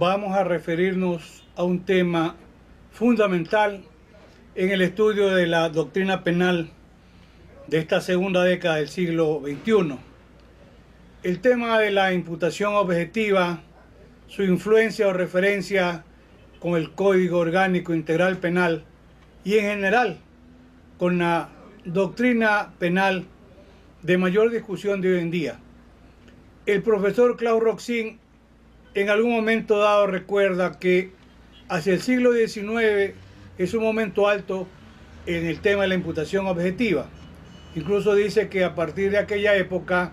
vamos a referirnos a un tema fundamental en el estudio de la doctrina penal de esta segunda década del siglo XXI. El tema de la imputación objetiva, su influencia o referencia con el Código Orgánico Integral Penal y en general con la doctrina penal de mayor discusión de hoy en día. El profesor Claude Roxin en algún momento dado recuerda que hacia el siglo XIX es un momento alto en el tema de la imputación objetiva. Incluso dice que a partir de aquella época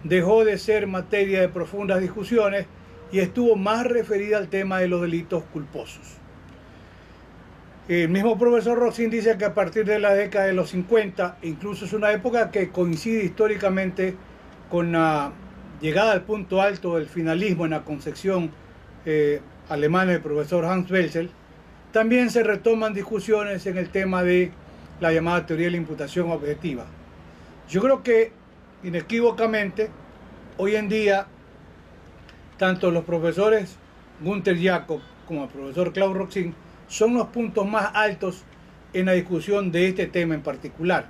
dejó de ser materia de profundas discusiones y estuvo más referida al tema de los delitos culposos. El mismo profesor Roxin dice que a partir de la década de los 50, incluso es una época que coincide históricamente con la llegada al punto alto del finalismo en la concepción alemana del profesor Hans Welzel, también se retoman discusiones en el tema de la llamada teoría de la imputación objetiva. Yo creo que inequívocamente hoy en día tanto los profesores Gunther Jakob como el profesor Claude Roxin son los puntos más altos en la discusión de este tema en particular.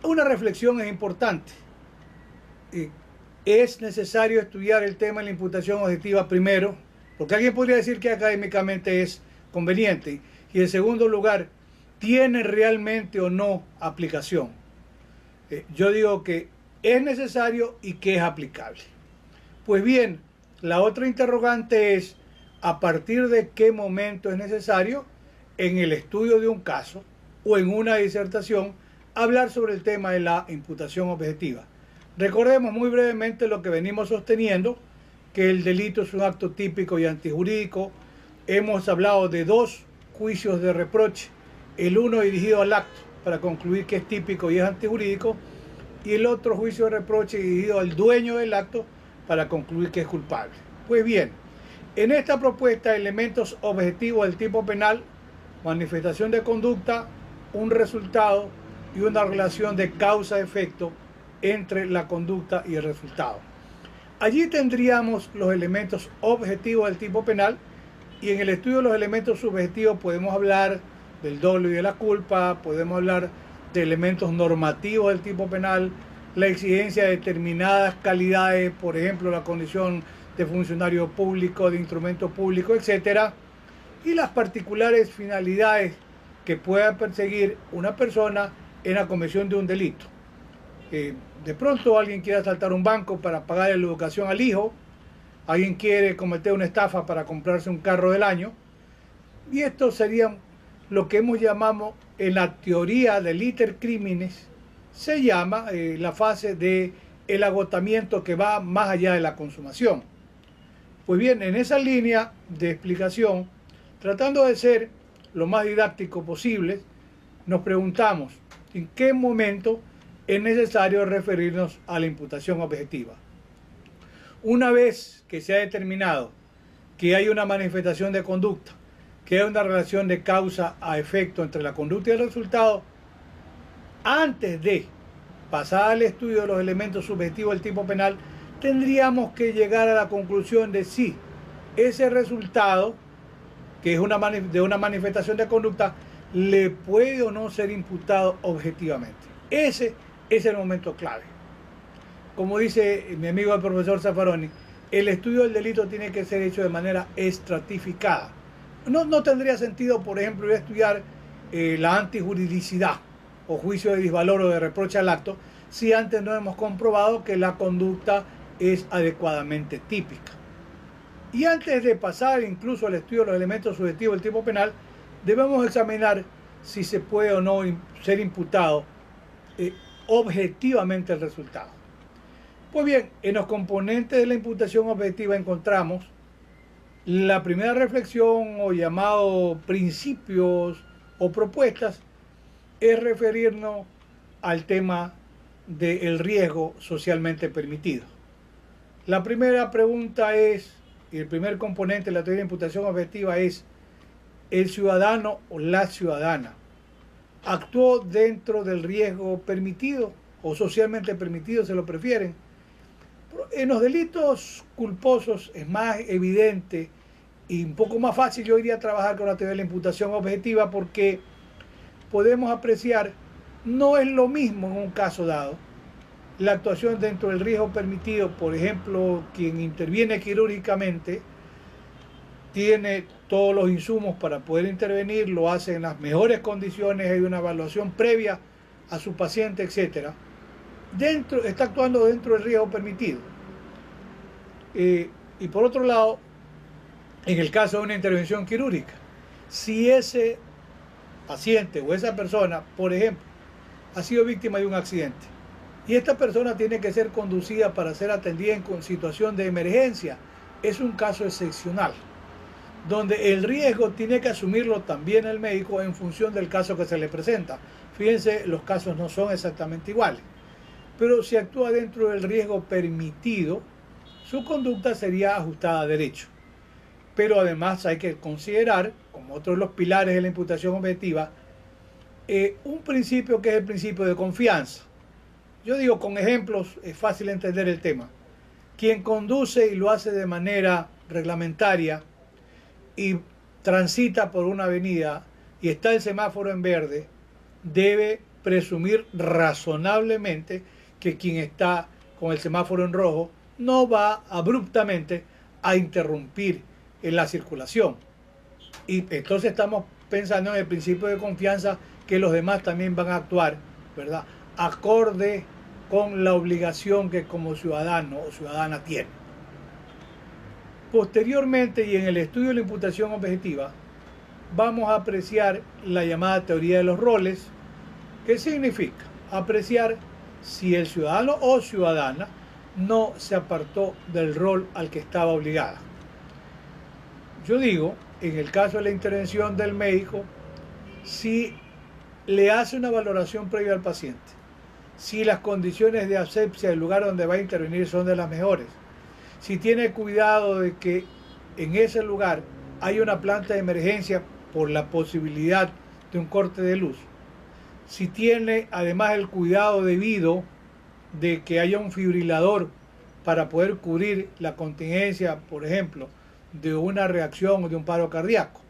Una reflexión es importante. Es necesario estudiar el tema de la imputación objetiva primero, porque alguien podría decir que académicamente es conveniente, y en segundo lugar, ¿tiene realmente o no aplicación? Yo digo que es necesario y que es aplicable. Pues bien, la otra interrogante es a partir de qué momento es necesario en el estudio de un caso o en una disertación hablar sobre el tema de la imputación objetiva. Recordemos muy brevemente lo que venimos sosteniendo, que el delito es un acto típico y antijurídico. Hemos hablado de dos juicios de reproche, el uno dirigido al acto para concluir que es típico y es antijurídico, y el otro juicio de reproche dirigido al dueño del acto para concluir que es culpable. Pues bien, en esta propuesta, elementos objetivos del tipo penal, manifestación de conducta, un resultado y una relación de causa-efecto entre la conducta y el resultado. Allí tendríamos los elementos objetivos del tipo penal, y en el estudio de los elementos subjetivos podemos hablar del dolo y de la culpa, podemos hablar de elementos normativos del tipo penal, la exigencia de determinadas calidades, por ejemplo, la condición de funcionario público, de instrumento público, etc. Y las particulares finalidades que pueda perseguir una persona en la comisión de un delito. De pronto alguien quiere asaltar un banco para pagarle la educación al hijo, alguien quiere cometer una estafa para comprarse un carro del año, y esto sería lo que hemos llamado en la teoría del iter criminis, se llama la fase de el agotamiento que va más allá de la consumación. Pues bien, en esa línea de explicación, tratando de ser lo más didáctico posible, nos preguntamos en qué momento es necesario referirnos a la imputación objetiva. Una vez que se ha determinado que hay una manifestación de conducta, que hay una relación de causa a efecto entre la conducta y el resultado, antes de pasar al estudio de los elementos subjetivos del tipo penal, tendríamos que llegar a la conclusión de si ese resultado, que es de una manifestación de conducta, le puede o no ser imputado objetivamente. Ese es el momento clave. Como dice mi amigo el profesor Zaffaroni, el estudio del delito tiene que ser hecho de manera estratificada. No tendría sentido, por ejemplo, ir a estudiar la antijuridicidad o juicio de disvalor o de reproche al acto si antes no hemos comprobado que la conducta es adecuadamente típica. Y antes de pasar incluso al estudio de los elementos subjetivos del tipo penal, debemos examinar si se puede o no ser imputado objetivamente el resultado. Pues bien, en los componentes de la imputación objetiva encontramos la primera reflexión o llamado principios o propuestas es referirnos al tema del riesgo socialmente permitido. La primera pregunta es, y el primer componente de la teoría de imputación objetiva es, ¿el ciudadano o la ciudadana actuó dentro del riesgo permitido o socialmente permitido, se lo prefieren? En los delitos culposos es más evidente y un poco más fácil, yo iría a trabajar con la teoría de la imputación objetiva, porque podemos apreciar, no es lo mismo en un caso dado, la actuación dentro del riesgo permitido. Por ejemplo, quien interviene quirúrgicamente tiene todos los insumos para poder intervenir, lo hace en las mejores condiciones, hay una evaluación previa a su paciente, etcétera. Está actuando dentro del riesgo permitido. Y por otro lado, en el caso de una intervención quirúrgica, si ese paciente o esa persona, por ejemplo, ha sido víctima de un accidente y esta persona tiene que ser conducida para ser atendida en situación de emergencia, es un caso excepcional, donde el riesgo tiene que asumirlo también el médico en función del caso que se le presenta. Fíjense, los casos no son exactamente iguales, pero si actúa dentro del riesgo permitido, su conducta sería ajustada a derecho. Pero además hay que considerar, como otro de los pilares de la imputación objetiva, un principio que es el principio de confianza. Yo digo, con ejemplos es fácil entender el tema. Quien conduce y lo hace de manera reglamentaria y transita por una avenida y está el semáforo en verde, debe presumir razonablemente que quien está con el semáforo en rojo no va abruptamente a interrumpir en la circulación. Y entonces estamos pensando en el principio de confianza, que los demás también van a actuar, ¿verdad?, acorde con la obligación que como ciudadano o ciudadana tiene. Posteriormente, y en el estudio de la imputación objetiva, vamos a apreciar la llamada teoría de los roles. ¿Qué significa? Apreciar si el ciudadano o ciudadana no se apartó del rol al que estaba obligada. Yo digo, en el caso de la intervención del médico, si le hace una valoración previa al paciente, si las condiciones de asepsia del lugar donde va a intervenir son de las mejores, si tiene cuidado de que en ese lugar hay una planta de emergencia por la posibilidad de un corte de luz, si tiene además el cuidado debido de que haya un fibrilador para poder cubrir la contingencia, por ejemplo, de una reacción o de un paro cardíaco.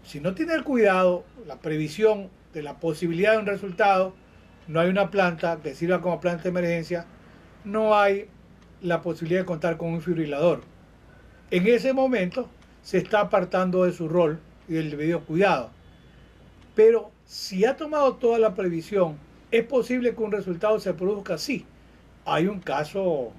Si no tiene el cuidado, la previsión de la posibilidad de un resultado, no hay una planta que sirva como planta de emergencia, no hay la posibilidad de contar con un fibrilador. En ese momento se está apartando de su rol y del debido cuidado. Pero si ha tomado toda la previsión, ¿es posible que un resultado se produzca? Sí. Hay un caso,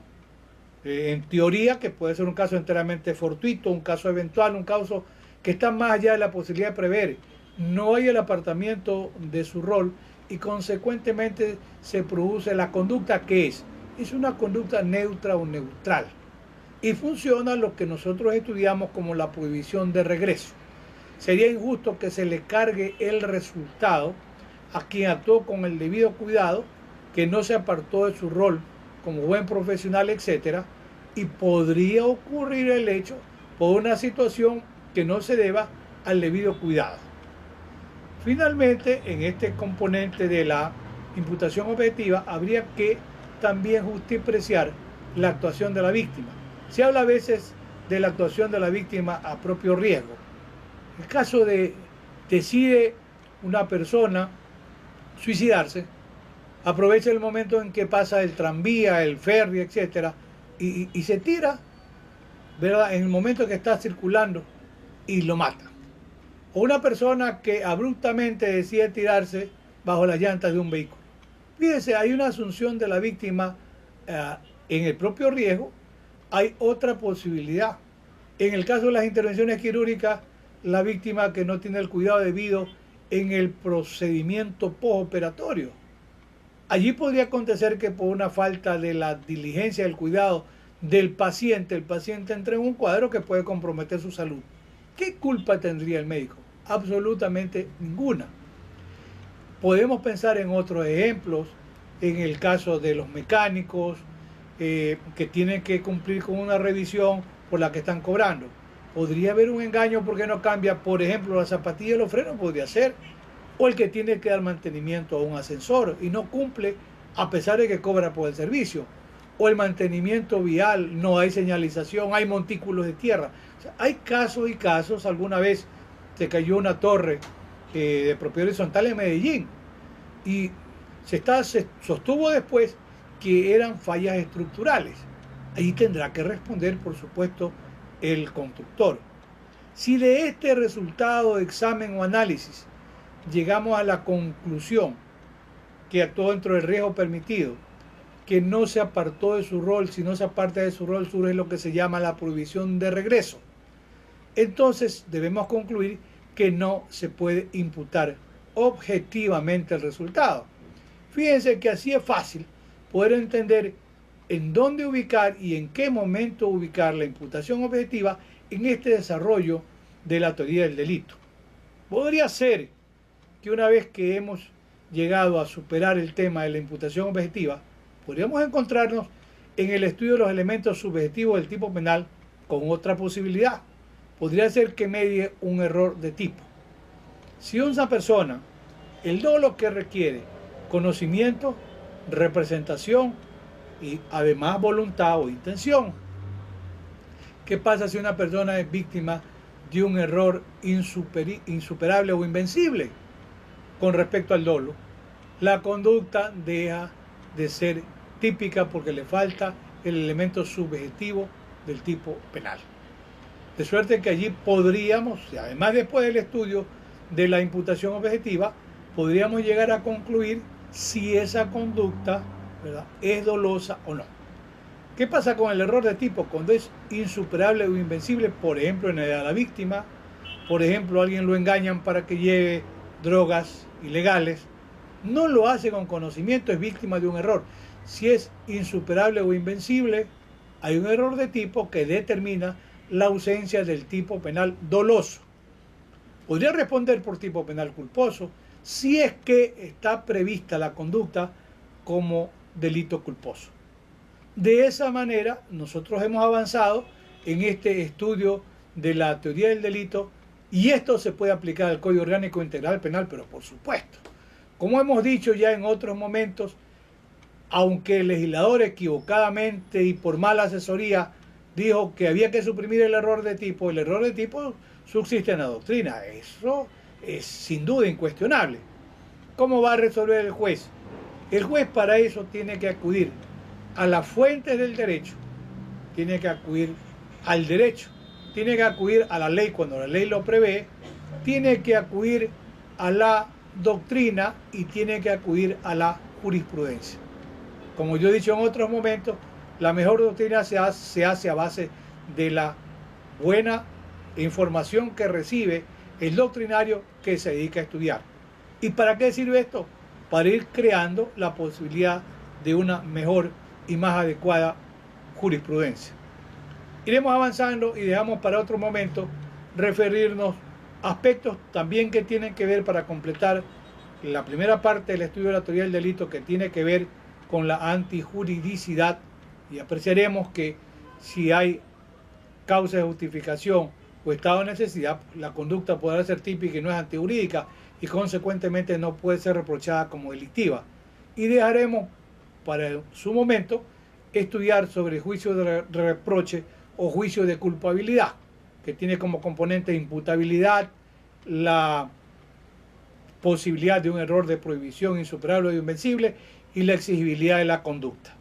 en teoría, que puede ser un caso enteramente fortuito, un caso eventual, un caso que está más allá de la posibilidad de prever. No hay el apartamiento de su rol y consecuentemente se produce la conducta que es una conducta neutra o neutral y funciona lo que nosotros estudiamos como la prohibición de regreso. Sería injusto que se le cargue el resultado a quien actuó con el debido cuidado, que no se apartó de su rol como buen profesional, etcétera, y podría ocurrir el hecho por una situación que no se deba al debido cuidado. Finalmente, en este componente de la imputación objetiva, habría que también justipreciar la actuación de la víctima. Se habla a veces de la actuación de la víctima a propio riesgo. El caso de decide una persona suicidarse, aprovecha el momento en que pasa el tranvía, el ferry, etcétera, y se tira, ¿verdad?, en el momento que está circulando y lo mata. O una persona que abruptamente decide tirarse bajo las llantas de un vehículo. Fíjense, hay una asunción de la víctima en el propio riesgo. Hay otra posibilidad. En el caso de las intervenciones quirúrgicas, la víctima que no tiene el cuidado debido en el procedimiento postoperatorio. Allí podría acontecer que por una falta de la diligencia del cuidado del paciente, el paciente entre en un cuadro que puede comprometer su salud. ¿Qué culpa tendría el médico? Absolutamente ninguna. Podemos pensar en otros ejemplos, en el caso de los mecánicos que tienen que cumplir con una revisión por la que están cobrando. Podría haber un engaño porque no cambia, por ejemplo, la zapatilla de los frenos, podría ser, o el que tiene que dar mantenimiento a un ascensor y no cumple a pesar de que cobra por el servicio. o el mantenimiento vial, no hay señalización, hay montículos de tierra. O sea, hay casos y casos. Alguna vez se cayó una torre de propiedad horizontal en Medellín y se sostuvo después que eran fallas estructurales. Ahí tendrá que responder, por supuesto, el constructor. Si de este resultado de examen o análisis llegamos a la conclusión que actuó dentro del riesgo permitido, que no se apartó de su rol, si no se aparta de su rol, surge lo que se llama la prohibición de regreso. Entonces debemos concluir que no se puede imputar objetivamente el resultado. Fíjense que así es fácil poder entender en dónde ubicar y en qué momento ubicar la imputación objetiva en este desarrollo de la teoría del delito. Podría ser que una vez que hemos llegado a superar el tema de la imputación objetiva, podríamos encontrarnos en el estudio de los elementos subjetivos del tipo penal con otra posibilidad. Podría ser que medie un error de tipo. Si una persona, el dolo que requiere conocimiento, representación y además voluntad o intención. ¿Qué pasa si una persona es víctima de un error insuperable o invencible con respecto al dolo? La conducta deja de ser típica porque le falta el elemento subjetivo del tipo penal. De suerte que allí podríamos, además después del estudio de la imputación objetiva, podríamos llegar a concluir si esa conducta, ¿verdad?, es dolosa o no. ¿Qué pasa con el error de tipo? Cuando es insuperable o invencible, por ejemplo, en la víctima, por ejemplo, a alguien lo engañan para que lleve drogas ilegales, no lo hace con conocimiento, es víctima de un error. Si es insuperable o invencible, hay un error de tipo que determina la ausencia del tipo penal doloso. Podría responder por tipo penal culposo si es que está prevista la conducta como delito culposo. De esa manera, nosotros hemos avanzado en este estudio de la teoría del delito y esto se puede aplicar al Código Orgánico Integral Penal, pero por supuesto, como hemos dicho ya en otros momentos, aunque el legislador equivocadamente y por mala asesoría dijo que había que suprimir el error de tipo, el error de tipo subsiste en la doctrina. Eso es sin duda incuestionable. ¿Cómo va a resolver el juez? El juez para eso tiene que acudir a las fuentes del derecho, tiene que acudir al derecho, tiene que acudir a la ley cuando la ley lo prevé, tiene que acudir a la doctrina y tiene que acudir a la jurisprudencia. Como yo he dicho en otros momentos, la mejor doctrina se hace a base de la buena información que recibe el doctrinario que se dedica a estudiar. ¿Y para qué sirve esto? Para ir creando la posibilidad de una mejor y más adecuada jurisprudencia. Iremos avanzando y dejamos para otro momento referirnos a aspectos también que tienen que ver para completar la primera parte del estudio de la teoría del delito que tiene que ver con la antijuridicidad y apreciaremos que si hay causa de justificación o estado de necesidad, la conducta podrá ser típica y no es antijurídica y consecuentemente no puede ser reprochada como delictiva. Y dejaremos para su momento estudiar sobre juicio de reproche o juicio de culpabilidad, que tiene como componente imputabilidad, la posibilidad de un error de prohibición insuperable o invencible y la exigibilidad de la conducta.